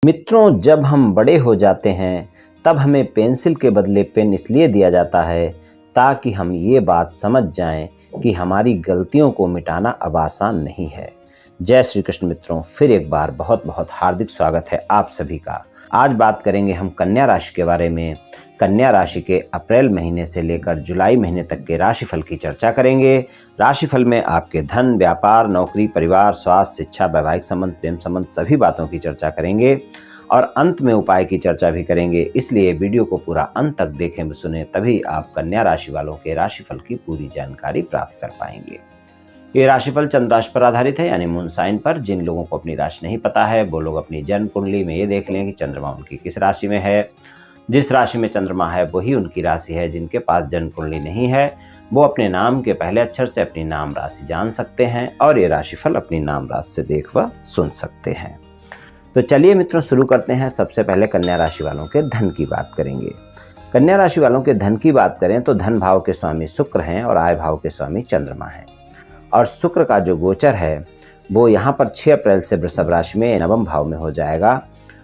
मित्रों, जब हम बड़े हो जाते हैं तब हमें पेंसिल के बदले पेन इसलिए दिया जाता है ताकि हम ये बात समझ जाएं कि हमारी गलतियों को मिटाना अब आसान नहीं है। जय श्री कृष्ण मित्रों, फिर एक बार बहुत बहुत हार्दिक स्वागत है आप सभी का। आज बात करेंगे हम कन्या राशि के बारे में। कन्या राशि के अप्रैल महीने से लेकर जुलाई महीने तक के राशिफल की चर्चा करेंगे। राशिफल में आपके धन, व्यापार, नौकरी, परिवार, स्वास्थ्य, शिक्षा, वैवाहिक संबंध, प्रेम संबंध सभी बातों की चर्चा करेंगे और अंत में उपाय की चर्चा भी करेंगे। इसलिए वीडियो को पूरा अंत तक देखें, सुने, तभी आप कन्या राशि वालों के राशिफल की पूरी जानकारी प्राप्त कर पाएंगे। ये राशिफल चंद्र राशि पर आधारित है, यानी मून साइन पर। जिन लोगों को अपनी राशि नहीं पता है वो लोग अपनी जन्म कुंडली में ये देख लें कि चंद्रमा उनकी किस राशि में है। जिस राशि में चंद्रमा है वही उनकी राशि है। जिनके पास जन्म कुंडली नहीं है वो अपने नाम के पहले अक्षर से अपनी नाम राशि जान सकते हैं और ये राशिफल अपनी नाम राशि से देख व सुन सकते हैं। तो चलिए मित्रों, शुरू करते हैं। सबसे पहले कन्या राशि वालों के धन की बात करेंगे। कन्या राशि वालों के धन की बात करें तो धन भाव के स्वामी शुक्र हैं और आय भाव के स्वामी चंद्रमा हैं। और शुक्र का जो गोचर है वो यहाँ पर 6 अप्रैल से वृषभ राशि में नवम भाव में हो जाएगा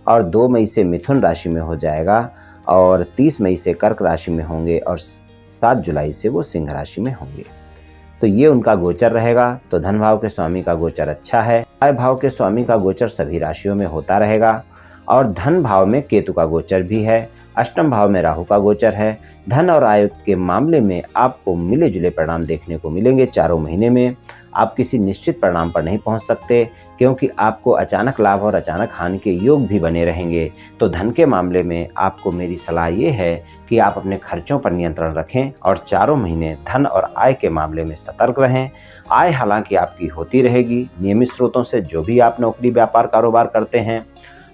और 2 मई से मिथुन राशि में हो जाएगा और 30 मई से कर्क राशि में होंगे और 7 जुलाई से वो सिंह राशि में होंगे। तो ये उनका गोचर रहेगा। तो धन भाव के स्वामी का गोचर अच्छा है। आय भाव के स्वामी का गोचर सभी राशियों में होता रहेगा और धन भाव में केतु का गोचर भी है। अष्टम भाव में राहु का गोचर है। धन और आय के मामले में आपको मिले जुले परिणाम देखने को मिलेंगे। चारों महीने में आप किसी निश्चित परिणाम पर नहीं पहुंच सकते क्योंकि आपको अचानक लाभ और अचानक हानि के योग भी बने रहेंगे। तो धन के मामले में आपको मेरी सलाह ये है कि आप अपने खर्चों पर नियंत्रण रखें और चारों महीने धन और आय के मामले में सतर्क रहें। आय हालांकि आपकी होती रहेगी नियमित स्रोतों से। जो भी आप नौकरी, व्यापार, कारोबार करते हैं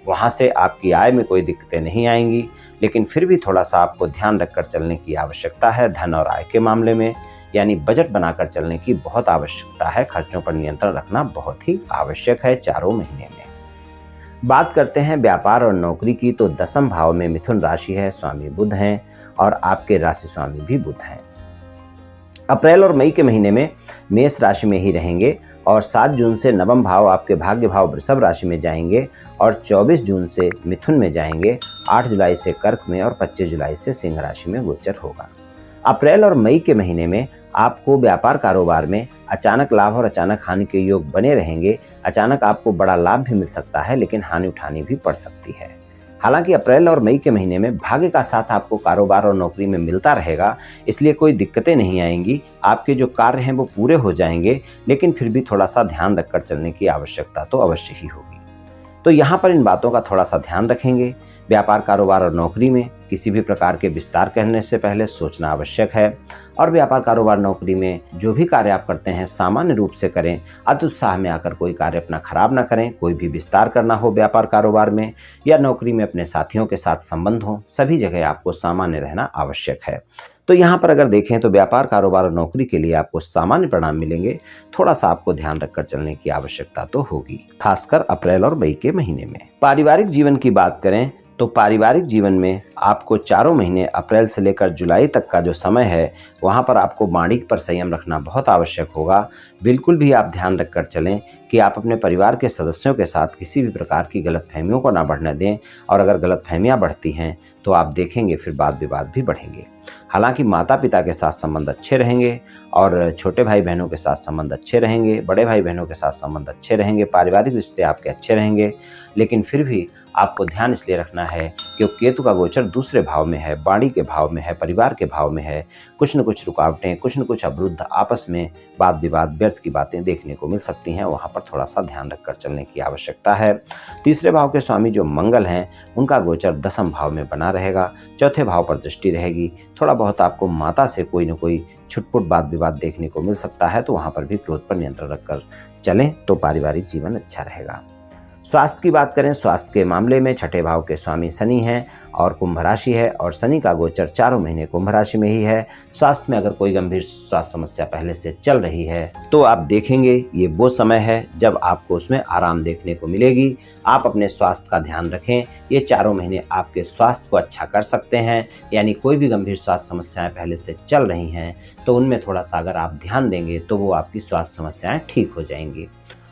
वहाँ से आपकी आय में कोई दिक्कतें नहीं आएंगी, लेकिन फिर भी थोड़ा सा आपको ध्यान रखकर चलने की आवश्यकता है। धन और आय के मामले में यानी बजट बनाकर चलने की बहुत आवश्यकता है। खर्चों पर नियंत्रण रखना बहुत ही आवश्यक है चारों महीने में। बात करते हैं व्यापार और नौकरी की, तो दसम भाव में मिथुन राशि है, स्वामी बुध हैं और आपके राशि स्वामी भी बुध हैं। अप्रैल और मई के महीने में मेष राशि में ही रहेंगे और 7 जून से नवम भाव आपके भाग्य भाव वृषभ राशि में जाएंगे और 24 जून से मिथुन में जाएंगे। 8 जुलाई से कर्क में और 25 जुलाई से सिंह राशि में गोचर होगा। अप्रैल और मई के महीने में आपको व्यापार कारोबार में अचानक लाभ और अचानक हानि के योग बने रहेंगे। अचानक आपको बड़ा लाभ भी मिल सकता है लेकिन हानि उठानी भी पड़ सकती है। हालांकि अप्रैल और मई के महीने में भाग्य का साथ आपको कारोबार और नौकरी में मिलता रहेगा, इसलिए कोई दिक्कतें नहीं आएंगी। आपके जो कार्य हैं वो पूरे हो जाएंगे, लेकिन फिर भी थोड़ा सा ध्यान रखकर चलने की आवश्यकता तो अवश्य ही होगी। तो यहाँ पर इन बातों का थोड़ा सा ध्यान रखेंगे। व्यापार, कारोबार और नौकरी में किसी भी प्रकार के विस्तार करने से पहले सोचना आवश्यक है और व्यापार, कारोबार, नौकरी में जो भी कार्य आप करते हैं सामान्य रूप से करें। अति उत्साह में आकर कोई कार्य अपना खराब ना करें। कोई भी विस्तार करना हो व्यापार, कारोबार में या नौकरी में, अपने साथियों के साथ संबंध हो, सभी जगह आपको सामान्य रहना आवश्यक है। तो यहाँ पर अगर देखें तो व्यापार, कारोबार और नौकरी के लिए आपको सामान्य परिणाम मिलेंगे। थोड़ा सा आपको ध्यान रखकर चलने की आवश्यकता तो होगी, खासकर अप्रैल और मई के महीने में। पारिवारिक जीवन की बात करें तो पारिवारिक जीवन में आपको चारों महीने अप्रैल से लेकर जुलाई तक का जो समय है वहाँ पर आपको वाणी पर संयम रखना बहुत आवश्यक होगा। बिल्कुल भी आप ध्यान रखकर चलें कि आप अपने परिवार के सदस्यों के साथ किसी भी प्रकार की गलतफहमियों को ना बढ़ने दें और अगर गलतफहमियां बढ़ती हैं तो आप देखेंगे फिर वाद विवाद भी बढ़ेंगे। हालांकि माता पिता के साथ संबंध अच्छे रहेंगे और छोटे भाई बहनों के साथ संबंध अच्छे रहेंगे, बड़े भाई बहनों के साथ संबंध अच्छे रहेंगे, पारिवारिक रिश्ते आपके अच्छे रहेंगे। लेकिन फिर भी आपको ध्यान इसलिए रखना है कि केतु का गोचर दूसरे भाव में है, वाणी के भाव में है, परिवार के भाव में है। कुछ न कुछ रुकावटें, कुछ न कुछ अवरुद्ध, आपस में वाद विवाद, व्यर्थ की बातें देखने को मिल सकती हैं। वहाँ पर थोड़ा सा ध्यान रखकर चलने की आवश्यकता है। तीसरे भाव के स्वामी जो मंगल हैं उनका गोचर दसम भाव में बना रहेगा। चौथे भाव पर दृष्टि रहेगी। थोड़ा बहुत आपको माता से कोई न कोई छुटपुट वाद विवाद देखने को मिल सकता है, तो वहाँ पर भी क्रोध पर नियंत्रण रखकर चलें तो पारिवारिक जीवन अच्छा रहेगा। स्वास्थ्य की बात करें, स्वास्थ्य के मामले में छठे भाव के स्वामी शनि हैं और कुंभ राशि है और शनि का गोचर चारों महीने कुंभ राशि में ही है। स्वास्थ्य में अगर कोई गंभीर स्वास्थ्य समस्या पहले से चल रही है तो आप देखेंगे ये वो समय है जब आपको उसमें आराम देखने को मिलेगी। आप अपने स्वास्थ्य का ध्यान रखें। ये चारों महीने आपके स्वास्थ्य को अच्छा कर सकते हैं, यानी कोई भी गंभीर स्वास्थ्य समस्याएं पहले से चल रही हैं तो उनमें थोड़ा सा अगर आप ध्यान देंगे तो वो आपकी स्वास्थ्य समस्याएं ठीक हो जाएंगी।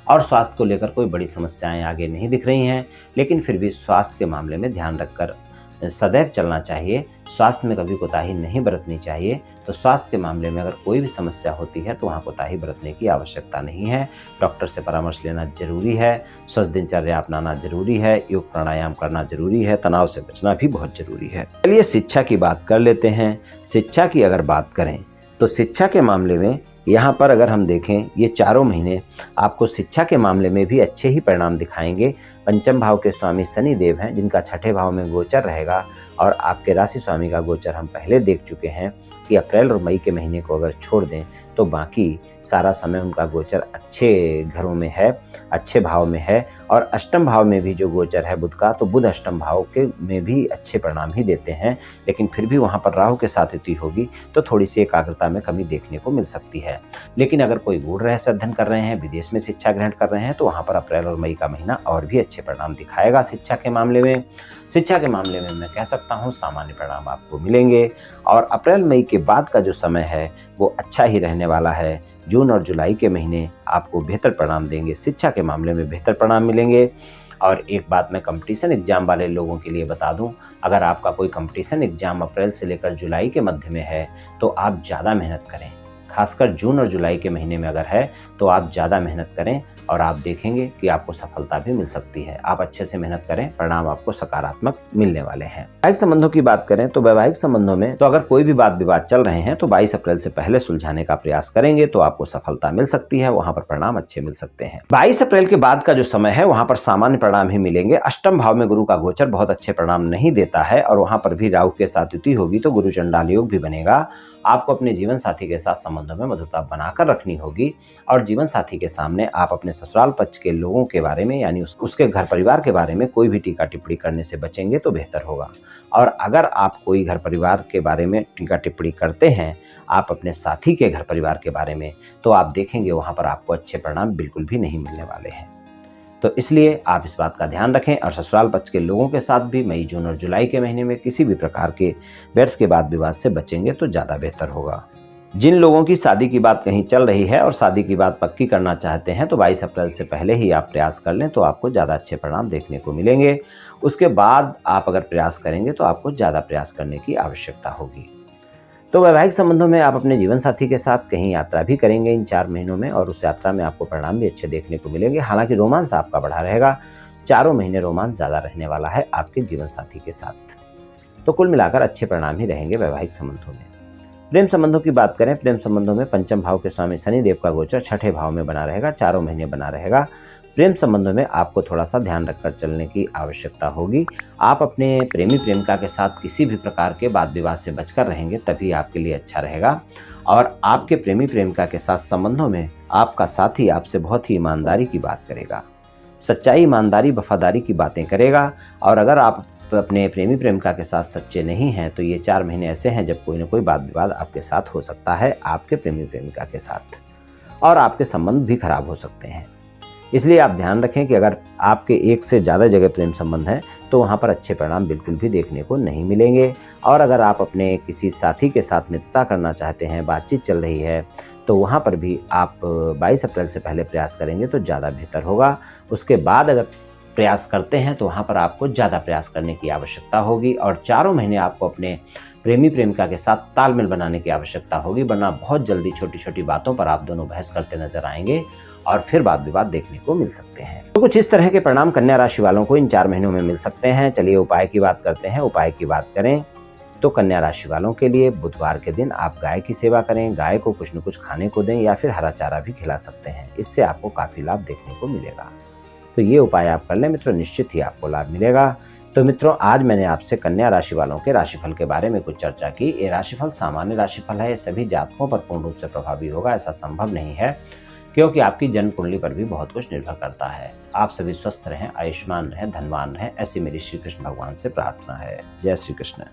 और स्वास्थ्य को लेकर कोई बड़ी समस्याएं आगे नहीं दिख रही हैं, लेकिन फिर भी स्वास्थ्य के मामले में ध्यान रखकर सदैव चलना चाहिए। स्वास्थ्य में कभी कोताही नहीं बरतनी चाहिए। तो स्वास्थ्य के मामले में अगर कोई भी समस्या होती है तो वहाँ कोताही बरतने की आवश्यकता नहीं है। डॉक्टर से परामर्श लेना जरूरी है, स्वस्थ दिनचर्या अपनाना जरूरी है, योग प्राणायाम करना जरूरी है, तनाव से बचना भी बहुत जरूरी है। चलिए शिक्षा की बात कर लेते हैं। शिक्षा की अगर बात करें तो शिक्षा के मामले में यहाँ पर अगर हम देखें, ये चारों महीने आपको शिक्षा के मामले में भी अच्छे ही परिणाम दिखाएंगे। पंचम भाव के स्वामी शनि देव हैं, जिनका छठे भाव में गोचर रहेगा, और आपके राशि स्वामी का गोचर हम पहले देख चुके हैं कि अप्रैल और मई के महीने को अगर छोड़ दें तो बाकी सारा समय उनका गोचर अच्छे घरों में है, अच्छे भाव में है। और अष्टम भाव में भी जो गोचर है बुध का, तो बुध अष्टम भाव के में भी अच्छे परिणाम ही देते हैं, लेकिन फिर भी वहाँ पर राहु के साथ युति होगी तो थोड़ी सी एकाग्रता में कमी देखने को मिल सकती है। लेकिन अगर कोई गूढ़ रहस्य अध्ययन कर रहे हैं, विदेश में शिक्षा ग्रहण कर रहे हैं, तो वहाँ पर अप्रैल और मई का महीना और भी अच्छे परिणाम दिखाएगा। शिक्षा के मामले में मैं कह सकता हूँ सामान्य परिणाम आपको मिलेंगे। और अप्रैल मई के बाद का जो समय है वो अच्छा ही रहने वाला है। जून और जुलाई के महीने आपको बेहतर परिणाम देंगे, शिक्षा के मामले में बेहतर परिणाम मिलेंगे। और एक बात मैं कंपटीशन एग्जाम वाले लोगों के लिए बता दूं, अगर आपका कोई कंपटीशन एग्जाम अप्रैल से लेकर जुलाई के मध्य में है तो आप ज़्यादा मेहनत करें। खासकर जून और जुलाई के महीने में अगर है तो आप ज़्यादा मेहनत करें और आप देखेंगे कि आपको सफलता भी मिल सकती है। आप अच्छे से मेहनत करें, परिणाम आपको सकारात्मक मिलने वाले हैं। वैवाहिक संबंधों की बात करें तो वैवाहिक संबंधों में तो अगर कोई भी वाद विवाद चल रहे हैं तो 22 अप्रैल से पहले सुलझाने का प्रयास करेंगे तो आपको सफलता मिल सकती है, वहां पर परिणाम अच्छे मिल सकते हैं। 22 अप्रैल के बाद का जो समय है वहां पर सामान्य परिणाम ही मिलेंगे। अष्टम भाव में गुरु का गोचर बहुत अच्छे परिणाम नहीं देता है और वहां पर भी राहु के साथ युति होगी तो गुरु चंडाल योग भी बनेगा। आपको अपने जीवन साथी के साथ संबंधों में मधुरता बनाकर रखनी होगी और जीवन साथी के सामने आप अपने ससुराल पक्ष के लोगों के बारे में यानी उसके घर परिवार के बारे में कोई भी टीका टिप्पणी करने से बचेंगे तो बेहतर होगा। और अगर आप कोई घर परिवार के बारे में टीका टिप्पणी करते हैं, आप अपने साथी के घर परिवार के बारे में, तो आप देखेंगे वहां पर आपको अच्छे परिणाम बिल्कुल भी नहीं मिलने वाले हैं। तो इसलिए आप इस बात का ध्यान रखें और ससुराल पक्ष के लोगों के साथ भी मई, जून और जुलाई के महीने में किसी भी प्रकार के व्यर्थ के वाद विवाद से बचेंगे तो ज़्यादा बेहतर होगा। जिन लोगों की शादी की बात कहीं चल रही है और शादी की बात पक्की करना चाहते हैं तो 22 अप्रैल से पहले ही आप प्रयास कर लें तो आपको ज़्यादा अच्छे परिणाम देखने को मिलेंगे। उसके बाद आप अगर प्रयास करेंगे तो आपको ज़्यादा प्रयास करने की आवश्यकता होगी। तो वैवाहिक संबंधों में आप अपने जीवन साथी के साथ कहीं यात्रा भी करेंगे इन 4 महीनों में और उस यात्रा में आपको परिणाम भी अच्छे देखने को मिलेंगे। हालांकि रोमांस आपका बढ़ा रहेगा, चारों महीने रोमांस ज़्यादा रहने वाला है आपके जीवन साथी के साथ। तो कुल मिलाकर अच्छे परिणाम ही रहेंगे वैवाहिक संबंधों में। प्रेम संबंधों की बात करें, प्रेम संबंधों में पंचम भाव के स्वामी शनि देव का गोचर छठे भाव में बना रहेगा, चारों महीने बना रहेगा। प्रेम संबंधों में आपको थोड़ा सा ध्यान रखकर चलने की आवश्यकता होगी। आप अपने प्रेमी प्रेमिका के साथ किसी भी प्रकार के वाद विवाद से बचकर रहेंगे तभी आपके लिए अच्छा रहेगा। और आपके प्रेमी प्रेमिका के साथ संबंधों में आपका साथी आपसे बहुत ही ईमानदारी की बात करेगा, सच्चाई, ईमानदारी, वफादारी की बातें करेगा। और अगर आप अपने प्रेमी प्रेमिका के साथ सच्चे नहीं हैं तो ये 4 महीने ऐसे हैं जब कोई ना कोई वाद विवाद आपके साथ हो सकता है, आपके प्रेमी प्रेमिका के साथ, और आपके संबंध भी खराब हो सकते हैं। इसलिए आप ध्यान रखें कि अगर आपके एक से ज़्यादा जगह प्रेम संबंध है तो वहाँ पर अच्छे परिणाम बिल्कुल भी देखने को नहीं मिलेंगे। और अगर आप अपने किसी साथी के साथ मित्रता करना चाहते हैं, बातचीत चल रही है, तो वहाँ पर भी आप 22 अप्रैल से पहले प्रयास करेंगे तो ज़्यादा बेहतर होगा। उसके बाद अगर प्रयास करते हैं तो वहाँ पर आपको ज़्यादा प्रयास करने की आवश्यकता होगी और चारों महीने आपको अपने प्रेमी प्रेमिका के साथ तालमेल बनाने की आवश्यकता होगी, वरना बहुत जल्दी छोटी छोटी बातों पर आप दोनों बहस करते नजर आएंगे और फिर वाद विवाद देखने को मिल सकते हैं। तो कुछ इस तरह के परिणाम कन्या राशि वालों को इन 4 महीनों में मिल सकते हैं। चलिए उपाय की बात करते हैं। उपाय की बात करें तो कन्या राशि वालों के लिए बुधवार के दिन आप गाय की सेवा करें, गाय को कुछ न कुछ खाने को दें या फिर हरा चारा भी खिला सकते हैं। इससे आपको काफी लाभ देखने को मिलेगा। तो ये उपाय आप कर लें मित्रों, निश्चित ही आपको लाभ मिलेगा। तो मित्रों, आज मैंने आपसे कन्या राशि वालों के राशिफल के बारे में कुछ चर्चा की। ये राशिफल सामान्य राशिफल है, ये सभी जातकों पर पूर्ण रूप से प्रभावी होगा ऐसा संभव नहीं है, क्योंकि आपकी जन्म कुंडली पर भी बहुत कुछ निर्भर करता है। आप सभी स्वस्थ रहें, आयुष्मान रहें, धनवान रहें, ऐसी मेरी श्री कृष्ण भगवान से प्रार्थना है। जय श्री कृष्ण।